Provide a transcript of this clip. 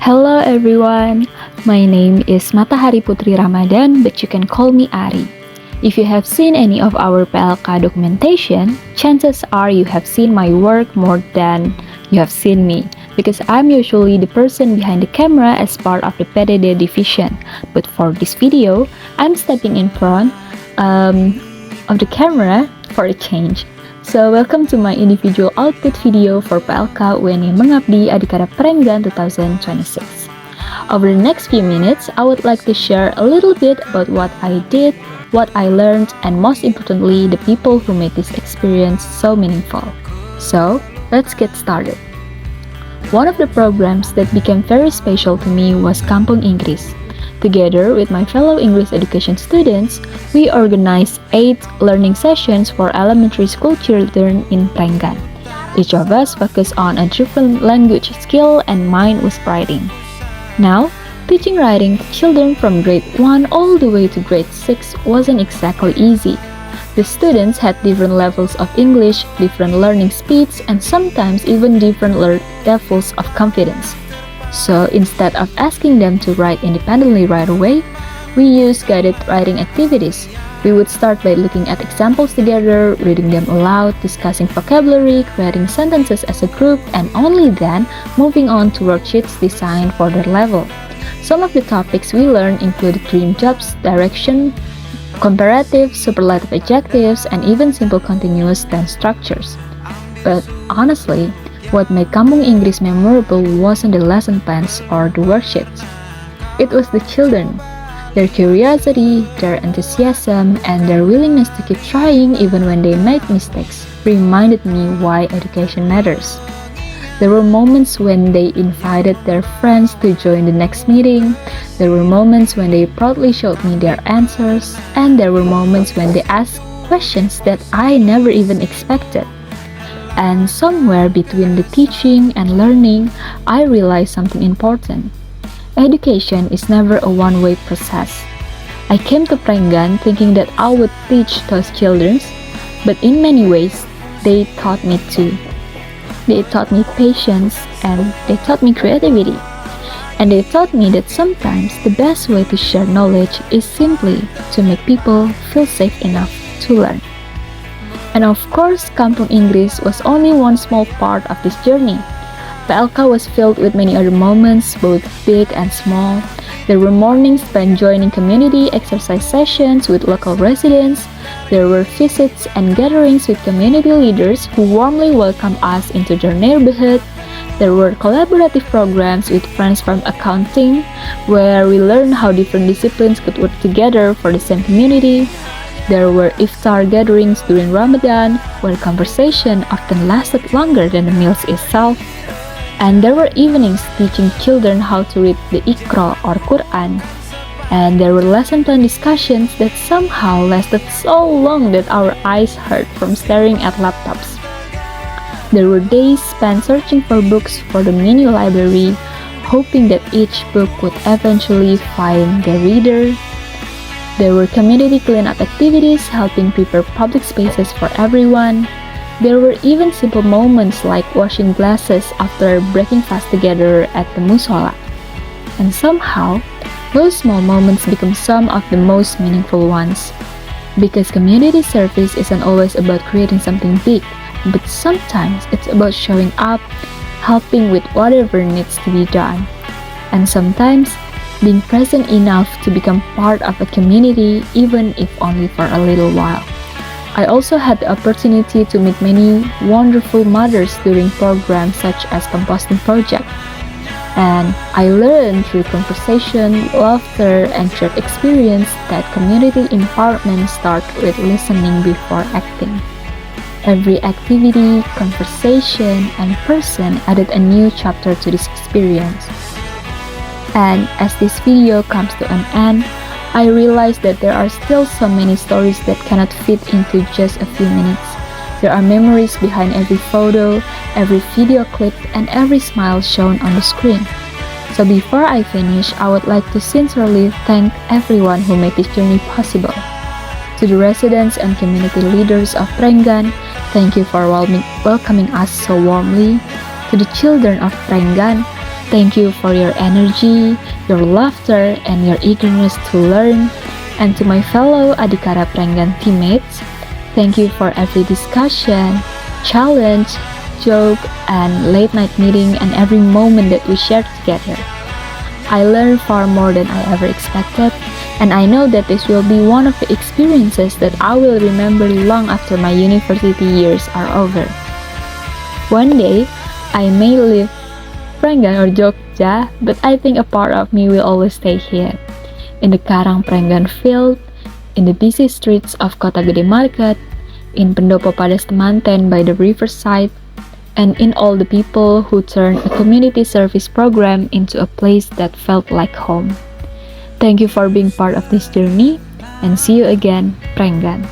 Hello everyone, my name is Matahari Putri Ramadhan, but you can call me Ari. If you have seen any of our PLK documentation, chances are you have seen my work more than you have seen me, because I'm usually the person behind the camera as part of the PDD division. But for this video, I'm stepping in front of the camera for a change. So welcome to my individual output video for PLK UNI Mengabdi Adhikara Prenggan 2026. Over the next few minutes, I would like to share a little bit about what I did, what I learned, and most importantly, the people who made this experience so meaningful. So, let's get started. One of the programs that became very special to me was Kampung Inggris. Together with my fellow English education students, we organized 8 learning sessions for elementary school children in Prenggan. Each of us focused on a different language skill and mine was writing. Now, teaching writing to children from grade 1 all the way to grade 6 wasn't exactly easy. The students had different levels of English, different learning speeds, and sometimes even different levels of confidence. So instead of asking them to write independently right away, we used guided writing activities. We would start by looking at examples together, reading them aloud, discussing vocabulary, creating sentences as a group, and only then moving on to worksheets designed for their level. Some of the topics we learned include dream jobs, direction, comparative, superlative adjectives, and even simple continuous tense structures. But honestly, what made Kampung Inggris memorable wasn't the lesson plans or the worksheets. It was the children. Their curiosity, their enthusiasm, and their willingness to keep trying even when they made mistakes reminded me why education matters. There were moments when they invited their friends to join the next meeting. There were moments when they proudly showed me their answers. And there were moments when they asked questions that I never even expected. And somewhere between the teaching and learning, I realized something important. Education is never a one-way process. I came to Prenggan thinking that I would teach those children, but in many ways, they taught me too. They taught me patience, and they taught me creativity. And they taught me that sometimes the best way to share knowledge is simply to make people feel safe enough to learn. And of course, Kampung Inggris was only one small part of this journey. PLK was filled with many other moments, both big and small. There were mornings spent joining community exercise sessions with local residents. There were visits and gatherings with community leaders who warmly welcomed us into their neighborhood. There were collaborative programs with friends from accounting, where we learned how different disciplines could work together for the same community. There were iftar gatherings during Ramadan, where conversation often lasted longer than the meals itself. And there were evenings teaching children how to read the Iqra or Quran. And there were lesson plan discussions that somehow lasted so long that our eyes hurt from staring at laptops. There were days spent searching for books for the mini library, hoping that each book would eventually find the reader. There were community cleanup activities helping prepare public spaces for everyone. There were even simple moments like washing glasses after breaking fast together at the musola. And somehow, those small moments become some of the most meaningful ones. Because community service isn't always about creating something big, but sometimes it's about showing up, helping with whatever needs to be done. And sometimes, being present enough to become part of a community, even if only for a little while. I also had the opportunity to meet many wonderful mothers during programs such as composting project. And I learned through conversation, laughter, and shared experience that community empowerment starts with listening before acting. Every activity, conversation, and person added a new chapter to this experience. And as this video comes to an end, I realized that there are still so many stories that cannot fit into just a few minutes. There are memories behind every photo, every video clip, and every smile shown on the screen. So before I finish, I would like to sincerely thank everyone who made this journey possible. To the residents and community leaders of Prenggan, thank you for welcoming us so warmly. To the children of Prenggan, Thank you for your energy, your laughter, and your eagerness to learn. And to my fellow Adhikara Prenggan teammates, thank you for every discussion, challenge, joke, and late night meeting and every moment that we shared together. I learned far more than I ever expected, and I know that this will be one of the experiences that I will remember long after my university years are over. One day, I may leave Prenggan or Jogja, but I think a part of me will always stay here. In the Karang Prenggan field, in the busy streets of Kota Gede Market, in Pendopo Padas Temanten by the riverside, and in all the people who turned a community service program into a place that felt like home. Thank you for being part of this journey, and see you again, Prenggan.